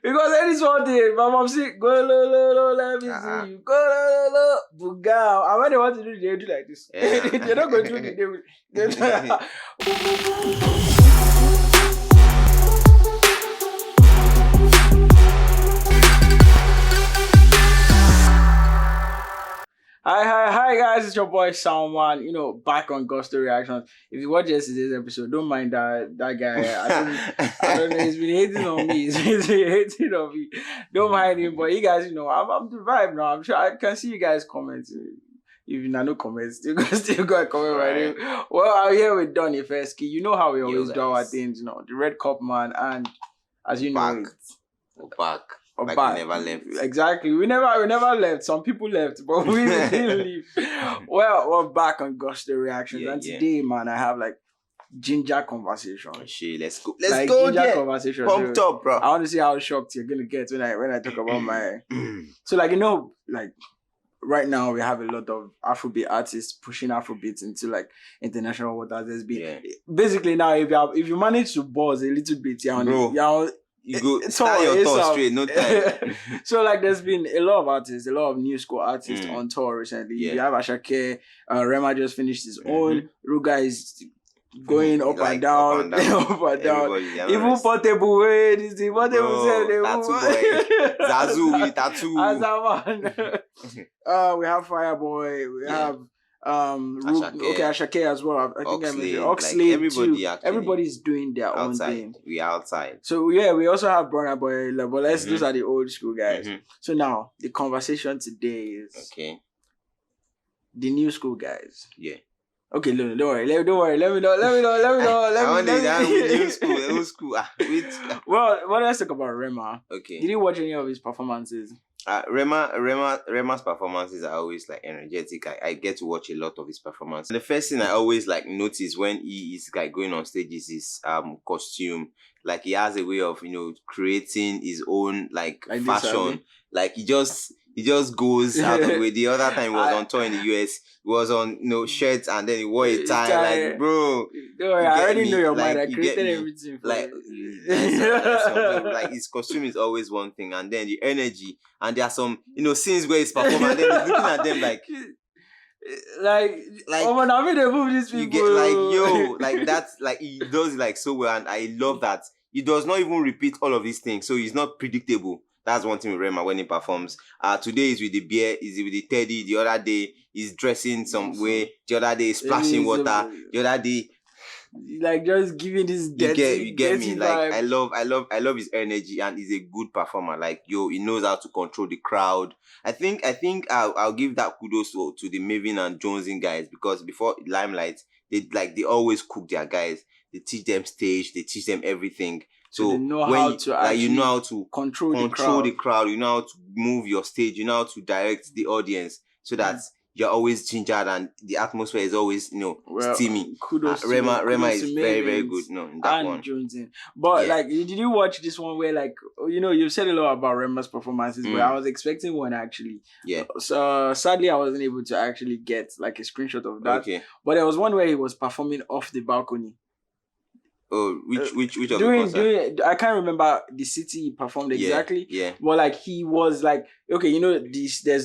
Because any one day, my mom say, go lo lo lo, let me see you. Go lo lo lo, buga. And when they want to do, they do like this. They're not going to do it. Hi guys, it's your boy Salman, back on Gusto Reactions. If you watch yesterday's episode, don't mind that guy. I don't know, he's been hating on me. He's been hating on me. Don't mind him, but you guys, I'm the vibe now. I'm sure I can see you guys commenting. If you no comments, still got a comment right here. Well, I'm here with Donny Fesky. You know how we always do our things, the Red Cup man, and as you know, back. Like back. We never left. Exactly. We never left. Some people left, but we didn't leave. Well, we're back on Gusto Reactions. And today, man, I have like ginger conversation. Shit, let's go. Ginger conversation. Pumped up, bro. I want to see how shocked you're gonna get when I talk about my so right now we have a lot of Afrobeat artists pushing Afrobeat into like international waters. There's been basically now if you manage to buzz a little bit, you go start your thoughts straight, no time. So there's been a lot of artists, a lot of new school artists on tour recently. You have Asake, Rema just finished his own. Ruga is going up and down. Even Portable way, this thing. Portable said Zazu with tattoo. We have Fireboy. We have Asake as well. I think I mentioned Oxlade. Everybody's doing their own thing. We are outside. So we also have Burna Boy, but those are the old school guys. So now the conversation today is the new school guys. Yeah. Okay, don't worry. Let me know. New school, old school. Well, let's talk about Rema. Okay. Did you watch any of his performances? Rema's performances are always like energetic. I get to watch a lot of his performances. The first thing I always notice when he is going on stage is his costume. Like he has a way of creating his own fashion. Like he just goes out of the way. The other time he was on tour in the US, he was on shirts and then he wore a tie. Like, bro, don't worry, I already know your mind. I created everything for his costume is always one thing, and then the energy, and there are some scenes where he's performing and then he's looking at them oh man, I made a move these people. You get that's he does it so well, and I love that. He does not even repeat all of these things, so he's not predictable. That's one thing with Rema when he performs. Today is with the beer, is with the teddy. The other day he's dressing some way. The other day he's splashing water. The other day, just giving this dirty. You get me. Vibe. I love his energy, and he's a good performer. He knows how to control the crowd. I think I'll give that kudos to the Maven and Jonesing guys, because before Limelight, they always cook their guys. They teach them stage. They teach them everything. So you know how to control the crowd, you know how to move your stage, you know how to direct the audience, so that you're always gingered and the atmosphere is always steamy. Kudos Rema is very, very good in that one. Jonesing. But did you watch this one where you've said a lot about Rema's performances, but I was expecting one actually. Yeah. So sadly I wasn't able to actually get a screenshot of that. Okay. But there was one where he was performing off the balcony. Oh, which of the concert? I can't remember the city he performed exactly. Yeah. But he was there's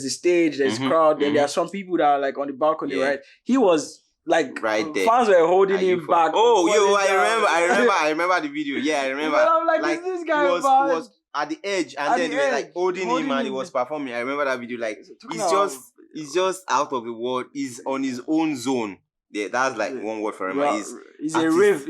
the stage, there's crowd, and there are some people that are on the balcony, right? He was right there. Fans were holding him back. Oh, I remember the video. Yeah, I remember. But I'm is this guy was at the edge, and then they were holding him and he was performing. I remember that video. He's just out of the world. He's on his own zone. Yeah, that's one word for him. He's a rave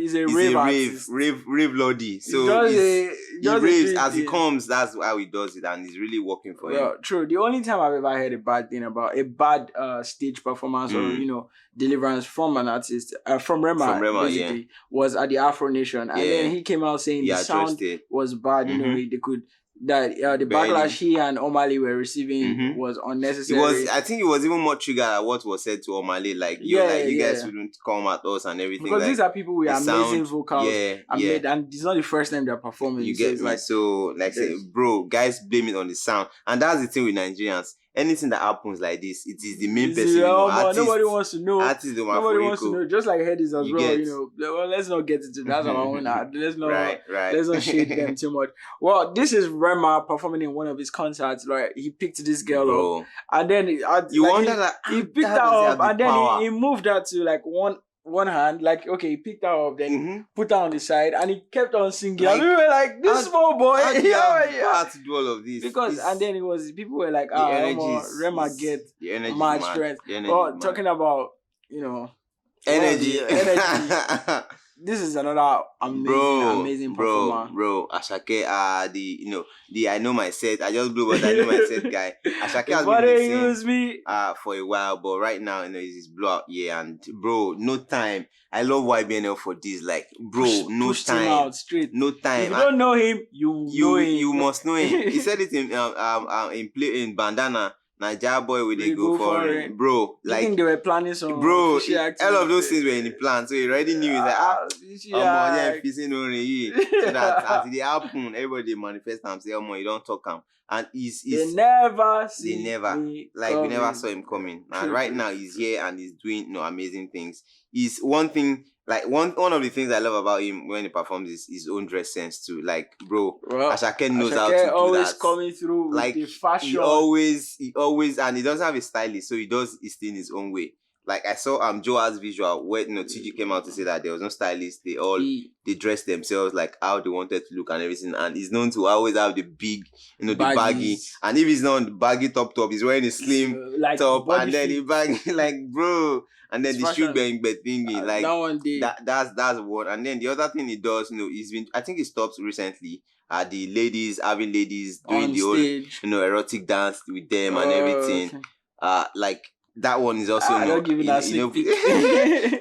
lordy. So he raves as he comes. That's how he does it, and he's really working for him. True. The only time I've ever heard a bad thing about a bad stage performance or deliverance from an artist from Rema basically was at the Afro Nation, and then he came out saying the sound was bad. They could. That the backlash he and Omali were receiving was unnecessary. I think it was even more triggered at what was said to Omali, you guys wouldn't come at us and everything. Because these are people with amazing vocals. And it's not the first time they're performing. You get me? So say, bro, guys blame it on the sound, and that's the thing with Nigerians. anything that happens like this, it is the main It's person, artist. nobody wants to know. Artist, Nobody wants to know. Just like Headies as You well, get. Well, let's not get into that. That's our own art. Let's not Right. let's not shade them too much. Well, this is Rema performing in one of his concerts. Right, he picked this girl Bro. up, and then You wonder that he picked her up, and then he moved her to like one hand, like okay, he picked her up, then put her on the side, and he kept on singing. Like, and we were like, "This small boy, how do you have to do all of this?" Because and then people were like, Rema get the energy mad strength. Talking about energy. This is another amazing performer. Bro, Asake, I know my set. I just blew, but I know my set guy. Asake has been missing for a while, but right now, it's his blowout year, and bro, no time. I love YBNL for this. Like, bro, no time. Him out straight. No time. If you don't know him, you know him. You must know him. He said it in Bandana. Naija boy, where they go for it, bro. Like, I think they were planning some. Bro, all of those things were in the plan, so he already knew. He's like, so that as they happen, everybody manifest and say, you don't talk him, and they never we never saw him coming. And right now he's here and he's doing amazing things. He's one thing. Like one of the things I love about him when he performs is his own dress sense too. Like, bro, Asake knows how to do always that. Coming through like with the fashion. He always, and he doesn't have a stylist, so he does his thing his own way. Like I saw Joa's visual where TG came out to say that there was no stylist. They dressed themselves like how they wanted to look and everything. And he's known to always have the big, the baggy. And if he's not on the baggy top, he's wearing a slim top and then the baggy, like bro. And then the shoe bang thingy, like that one day. That's one. And then the other thing he does, I think he stopped recently. The ladies having ladies doing on the stage. Whole, erotic dance with them and everything. Okay. Like that one is also that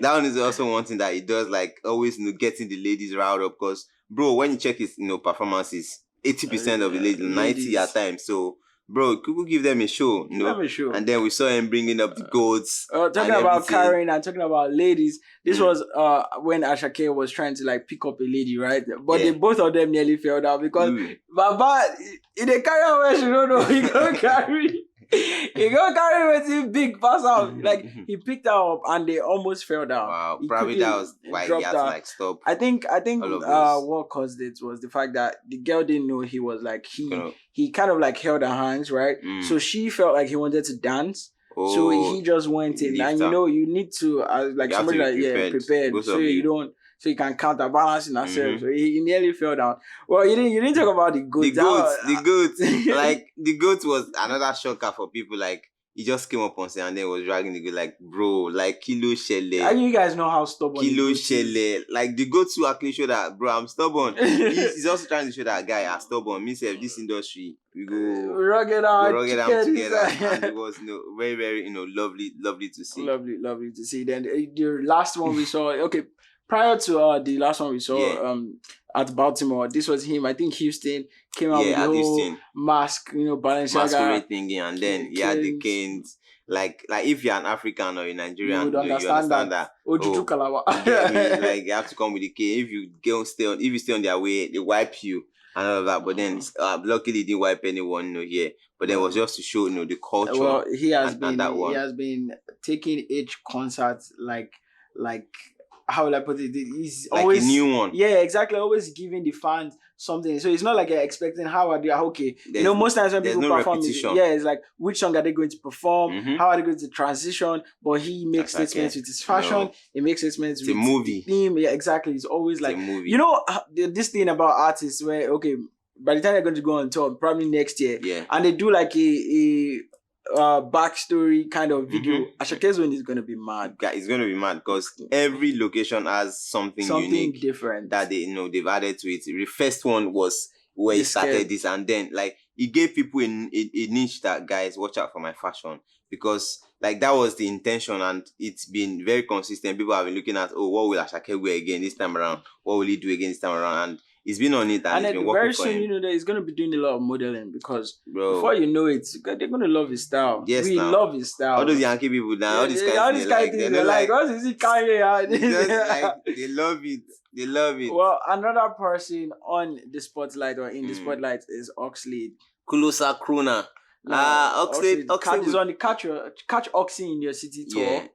one is also one thing that he does, like always getting the ladies riled up. Because bro, when you check his performances, 80% of the ladies, 90 at times. So. Bro, could we give them a show? And then we saw him bringing up the goats. Talking about carrying and talking about ladies. This was when Asake was trying to like pick up a lady, right? But both of them nearly fell out because Baba, in the carry where she don't know, he gonna carry. He gonna carry with him big pass out. Like he picked her up and they almost fell down. Wow, probably that was why he had to like stop. I think what caused it was the fact that the girl didn't know he was like he kind of like held her hands, right? So she felt like he wanted to dance. So he just went in, and you need to like you somebody like prepared, so you don't. So you can counterbalance in yourself. So he nearly fell down. Well, you didn't talk about the goat. The goat. Like the goat was another shocker for people. Like he just came up on stage and then was dragging the goat. Like bro, like Kilo Shele. And you guys know how stubborn Kilo Shele. Like the goat too actually show that bro, I'm stubborn. He's also trying to show that guy I'm stubborn. Me say this industry we go rugged out together. And it was very very lovely to see. Lovely to see. Then the last one we saw. Okay. Prior to the last one we saw at Baltimore, this was him. I think Houston came out with the whole mask, Balenciaga masquerade thingy, and then he had the canes. Like if you're an African or a Nigerian, you understand that. Like you have to come with the cane. If you stay on their way, they wipe you and all of that. But then luckily they didn't wipe anyone here. But then it was just to show the culture. Well, he has been taking each concert like how will I put it? He's like always a new one. Yeah, exactly. Always giving the fans something. So it's not like you're expecting how are they okay. Most times when people perform, it's like which song are they going to perform? How are they going to transition? But he makes statements with his fashion. He makes statements with movie theme. Yeah, exactly. It's always like movie. This thing about artists where by the time they're going to go on tour, probably next year, and they do like a backstory kind of video. Ashake's one is going to be mad. It's going to be mad because every location has something unique, different that they've added to it. The first one was where he started this, and then like he gave people a niche that guys watch out for my fashion, because like that was the intention, and it's been very consistent. People have been looking at what will Asake wear again this time around? What will he do again this time around? And he's been on it, and it's been working for him. Very soon, that he's going to be doing a lot of modeling, because before you know it, they're going to love his style. Yes, we love his style. All those Yankee people now, all these kind of things, they're like, what is he carrying? They love it. They love it. Well, another person on the spotlight or in the spotlight is Oxlade. Kulosa Kruna. Oxlade Is would, on the catch Oxy in your city tour. yeah.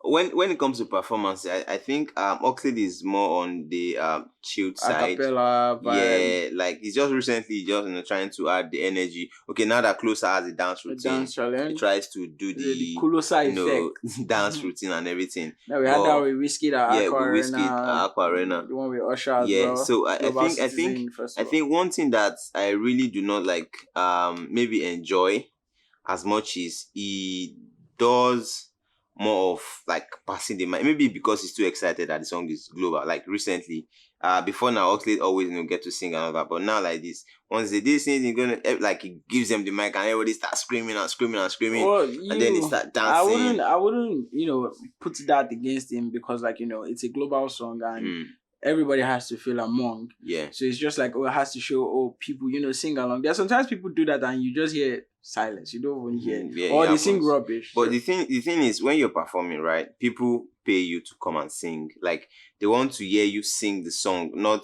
When it comes to performance, I think Oxlade is more on the chilled side. Acapella vibe. Yeah, like he's just recently just trying to add the energy. Okay, now that Closer has a dance routine, Dance challenge. he tries to do The Kulosa effect. dance routine and everything. Now we had that with Whiskey at Yeah, Aqua with Whiskey Arena. Aqua Arena. The one with Usher as Yeah, well. so I think one thing that I really do not like maybe enjoy as much is he does more of like passing the mic. Maybe because he's too excited that the song is global. Like recently, before now, Oxlade always get to sing and all that. But now like this, once they do sing, he's gonna like he gives them the mic and everybody starts screaming and screaming and screaming, and then they start dancing. I wouldn't, put that against him because like it's a global song and everybody has to feel among. Yeah. So it's just like, it has to show, people, sing along. There sometimes people do that and you just hear silence. You don't even hear. Or they sing rubbish. But the thing is, when you're performing, right, people pay you to come and sing. Like, they want to hear you sing the song, not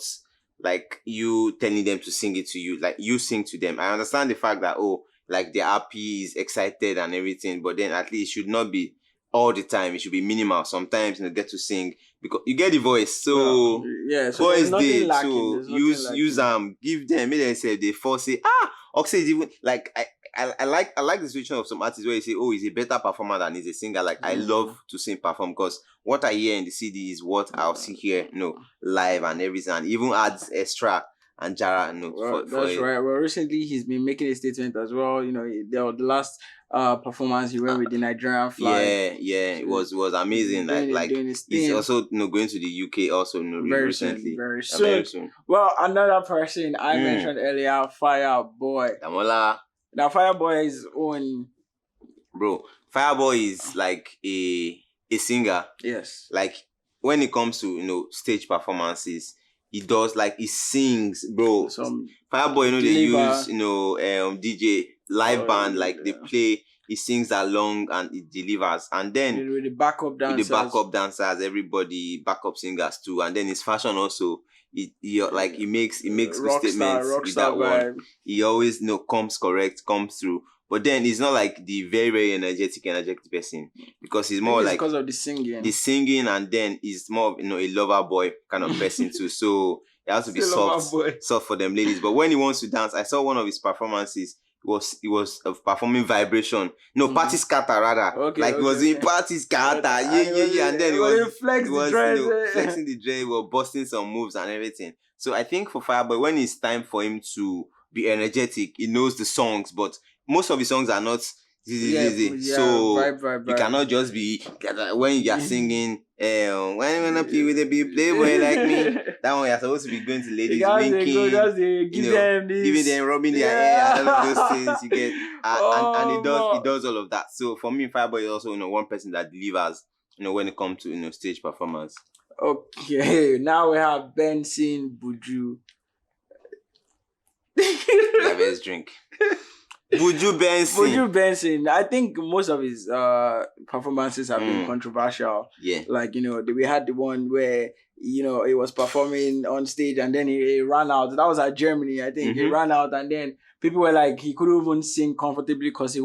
like you telling them to sing it to you. Like, you sing to them. I understand the fact that, like, they're happy, is excited and everything, but then at least it should not be all the time. It should be minimal. Sometimes get to sing because you get the voice. So voice day. So use give them. Maybe they say they force say Oxlade even like I like the situation of some artists where you say he's a better performer than he's a singer. Like I love to sing perform because what I hear in the CD is what I'll see here live and everything, and even adds extra. And Jara, that's right. Well, recently he's been making a statement as well. The last performance he went with the Nigerian flag. Yeah, it was amazing. Like he's also going to the UK also very soon. Well, another person I mentioned earlier, Fireboy. Damola. Now Fireboy is on. Bro, Fireboy is like a singer. Yes. Like when it comes to stage performances, he does he sings, bro. Fireboy, they use DJ live band, they play. He sings along and he delivers, and then with the backup dancers, everybody backup singers too, and then his fashion also. He makes good statements with that vibe. One. He always comes through. But then he's not like the very, very energetic person because he's more like because of the singing. The singing, and then he's more of a lover boy kind of person too. So he has to be soft for them ladies. But when he wants to dance, I saw one of his performances. He was performing vibration. No, party scatter rather. Okay, he was in party scatter. Yeah. And then he was flexing the dread. He was busting some moves and everything. So I think for Fireboy, when it's time for him to be energetic, he knows the songs, but most of his songs are not easy. So vibe. You cannot just be when you are singing. When you wanna play with a big playboy like me, that one you're supposed to be going to ladies winking, giving them rubbing their hair and all of those things you get, and he does all of that. So for me, Fireboy is also one person that delivers when it comes to stage performance. Okay, now we have Benson, Buju. Let's drink. Buju Benson. I think most of his performances have been controversial. Yeah. Like, we had the one where, he was performing on stage and then he ran out. That was at Germany, I think. He ran out and then people were like, he couldn't even sing comfortably because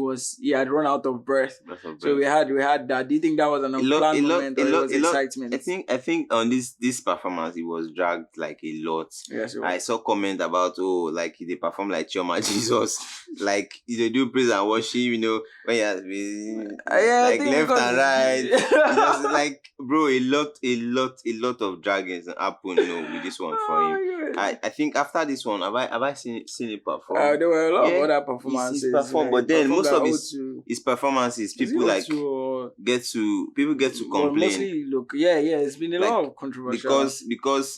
he had run out of breath. So we had that. Do you think that was an unplanned moment or it was excitement? I think on this performance, it was dragged a lot. Yes, I saw comment about they perform like Chioma Jesus, they do praise and worship. When you left and right, bro, a lot of draggings happened, with this one for him. I think after this one, have I seen it perform? There were a lot of other performances. But then most of his performances, people get to complain. Mostly, it's been a lot of controversial. Because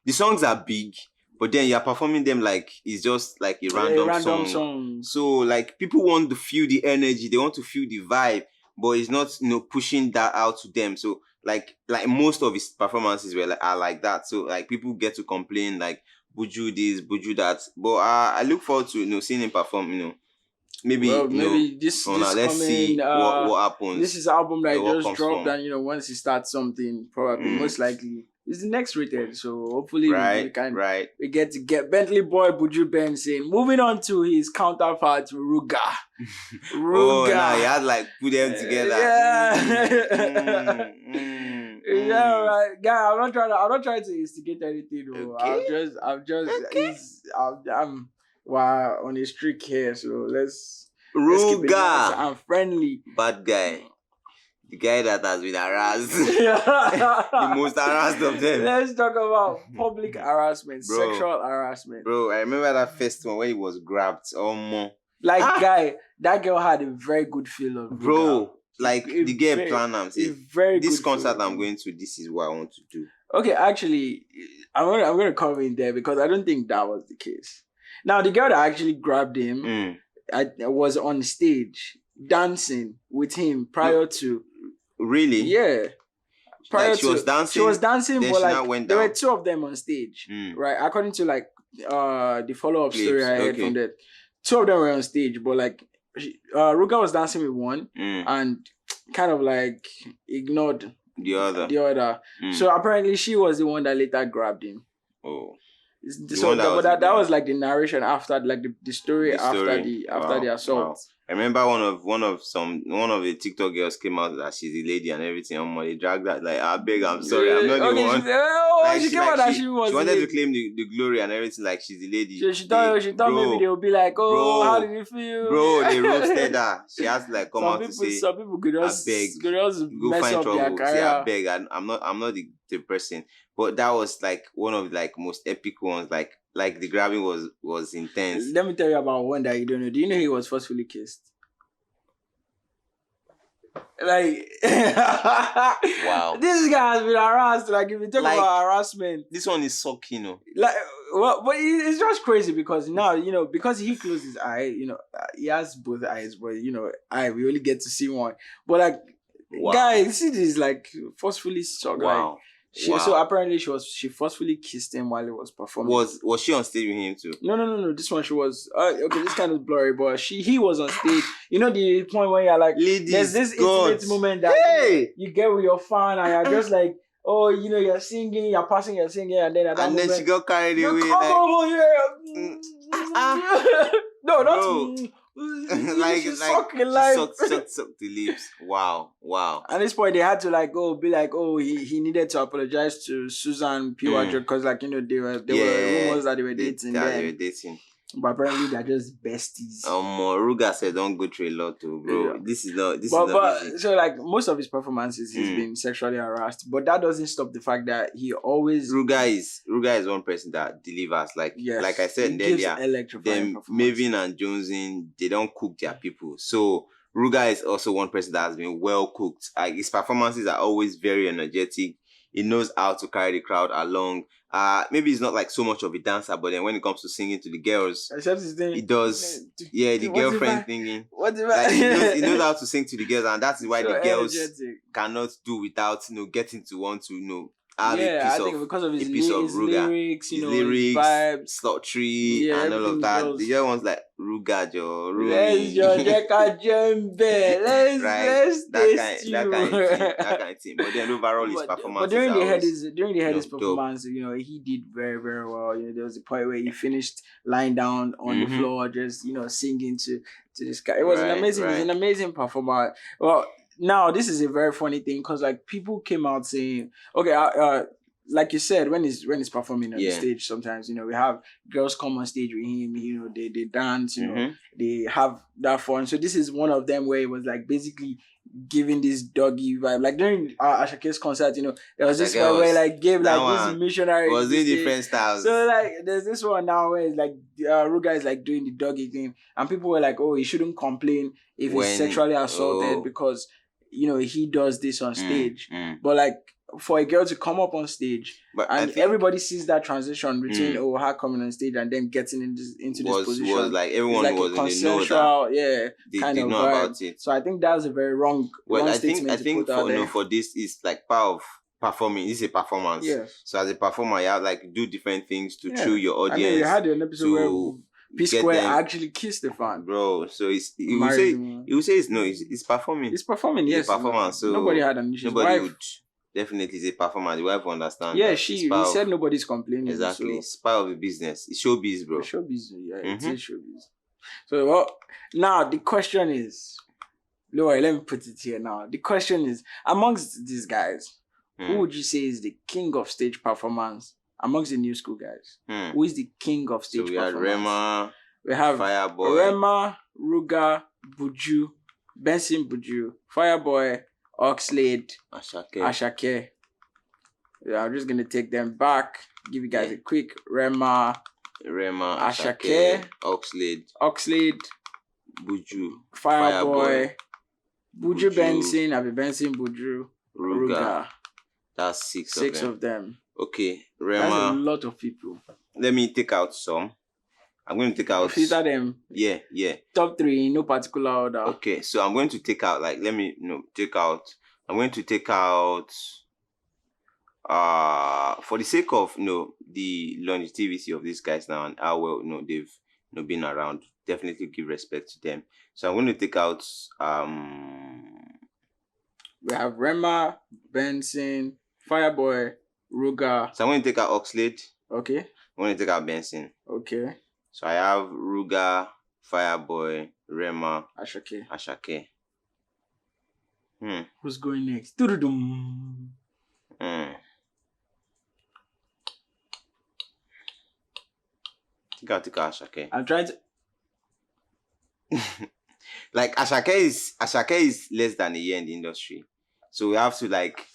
the songs are big, but then you're performing them it's just a random song. So people want to feel the energy, they want to feel the vibe, but it's not pushing that out to them. So like most of his performances are like that. So people get to complain Buju this, Buju that. But I look forward to seeing him perform. Maybe this let's coming, see what happens. This is an album that just dropped, and once he starts something, probably most likely He's the next rated. So hopefully we get to get Bentley boy Buju Benson. Moving on to his counterpart Ruga. Oh, now he had like put them together. Yeah, right, guy. I'm not trying to instigate anything. Okay. I'm on a streak here. So let's keep it nice and friendly. Bad guy. The guy that has been harassed. The most harassed of them. Let's talk about public harassment, sexual harassment. Bro, I remember that first one when he was grabbed. Guy, that girl had a very good feel of bro. Like the girl plan and say, this concert I'm going to, this is what I want to do. Okay, actually, I'm gonna come in there because I don't think that was the case. Now, the girl that actually grabbed him was on stage dancing with him prior to. Really? Yeah. She was dancing. She was dancing, but there were two of them on stage, right? According to the follow-up story I heard from that, two of them were on stage, but Ruga was dancing with one and kind of ignored the other. So apparently she was the one that later grabbed him. Oh. So that was like the narration after the story after the assault. Wow. I remember one of the TikTok girls came out that she's a lady and everything. They dragged that I beg, I'm sorry, I'm not the one. She came out that she was. She wanted to claim the glory and everything, like she's the lady. She thought maybe they would be like, bro, how did you feel? Bro, they roasted her. She has to come out to say, some people could just go find trouble. Say I beg, and I'm not the person. But that was one of most epic ones. Like the grabbing was intense. Let me tell you about one that you don't know. Do you know he was forcefully kissed? Wow. This guy has been harassed. If you talk about harassment, this one is sucking, but it's just crazy because now because he closed his eye, he has both eyes, but we only get to see one. But wow. Guys, see this forcefully sucked. Wow. So apparently she forcefully kissed him while he was performing. Was she on stage with him too? No. This one she was. Okay, this kind of blurry, but he was on stage. The point where you're ladies, there's this intimate moment that you get with your fan and you're just like, oh, you're singing, you're passing, you're singing, and then then she got carried away. Come over here. No, not. Suck the lips. Wow. At this point, they had to he needed to apologize to Susan P. because there were rumors that they were dating. But apparently they're just besties. Ruga said don't go through a lot too, bro. Yeah. But so most of his performances he's been sexually harassed, but that doesn't stop the fact that he always Ruga is one person that delivers. Like I said earlier, them Maven and Jonesing, they don't cook their people. So Ruga is also one person that has been well cooked. His performances are always very energetic. He knows how to carry the crowd along. Maybe he's not so much of a dancer, but then when it comes to singing to the girls, he does. Yeah, the girlfriend thinking. He knows how to sing to the girls, and that's why the girls cannot do without getting to want to have I think because of his lyrics, his vibes, slotry, and all of that. The other ones Ruga, let's that kind of thing. But then overall, his performance. But during the Headies performance, he did very, very well. There was a point where he finished lying down on the floor, just singing to this guy. It was an amazing performance. Well, now this is a very funny thing because people came out saying, okay, like you said, when he's performing on the stage, sometimes we have girls come on stage with him. They dance, they have that fun. So this is one of them where it was basically giving this doggy vibe. During Asake's concert, there was this one where gave this missionary. Was doing different styles. So there's this one now where it's Ruga is doing the doggy thing, and people were like, oh, he shouldn't complain if he's sexually assaulted because he does this on stage. But for a girl to come up on stage everybody sees that transition between her coming on stage and then getting into this position. Was everyone was consensual, in the know that they know about it. So I think that's a very wrong statement. I think for this is part of performing. This is a performance. Yes. So as a performer, you have do different things to through your audience. You had an episode where P-Square actually kissed the fan. Bro, so he will say it's performing. It's performing, yes. It's performance. So nobody had an issue. Nobody would definitely is a performer. The wife understand. Yeah, that he it's part said of, nobody's complaining. exactly. So It's part of the business. It's showbiz, bro. showbiz, yeah, it's Mhm. showbiz. So now the question is, no, let me put it here now. The question is, amongst these guys, who would you say is the king of stage performance amongst the new school guys? Who is the king of stage So we had performance? Rema, We have Fireboy, Rema, Ruga, Buju, Benson Buju, Fireboy, Oxlade, Asake. Yeah, I'm just gonna take them back. Give you guys a quick Rema, Asake, Oxlade, Buju, Fireboy, Buju Benson, Benson Buju, Ruga. That's six of them. Okay, That's a Rema. lot of people. Let me take out some. I'm going to take out. Filter them. Yeah. Top 3 in no particular order. Okay, so I'm going to take out. Like, let me take out. I'm going to take out. For the sake of the longevity of these guys now and how well they've been around, definitely give respect to them. So I'm going to take out. We have Rema, Benson, Fireboy, Ruga. So I'm going to take out Oxlade. Okay. I'm going to take out Benson. Okay. So I have Ruga, Fireboy, Rema, Asake. Who's going next? Take out Asake. I'm trying to. Like Asake is less than a year in the industry, so we have to like.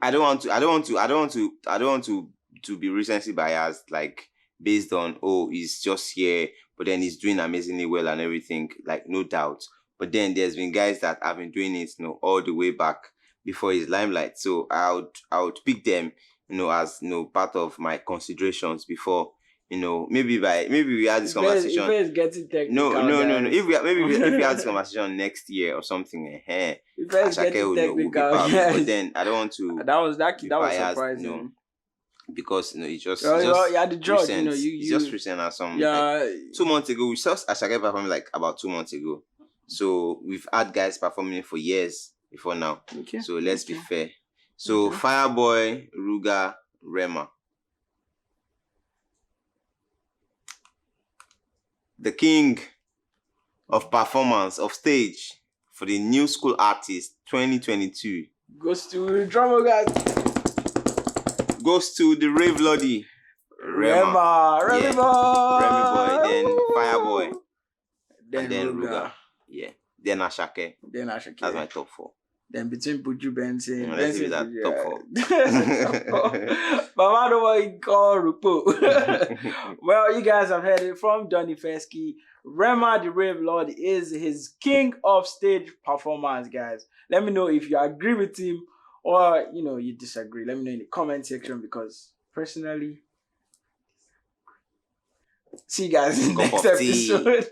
I don't want to be recency biased, like based on he's just here, but then he's doing amazingly well and everything. Like no doubt, but then there's been guys that have been doing it, all the way back before his limelight. So I would pick them, as part of my considerations before. Maybe we had this conversation. Getting technical, no. If we had this conversation next year or something, Asake will be powerful. But then I don't want to. That was biased, surprising. Because it's just yeah, the judge. Recent. You just recent as some. Yeah. Like 2 months ago, we saw Asake performing like about 2 months ago. So we've had guys performing for years before now. Okay. So let's be fair. So Fireboy, Ruga, Rema. The king of performance of stage for the new school artist 2022 goes to the drummer guys. Goes to the rave lordy Rema boy, then Fireboy, then and then Ruga. Yeah, then Asake. That's my top 4. Then between Buju Benson, let's leave that top 4. Mama don't want to call Rupo. Well, you guys have heard it from Donny Fesky. Rema the Rave Lord is his king of stage performance, guys. Let me know if you agree with him or you disagree. Let me know in the comment section, because personally, see you guys in the next episode.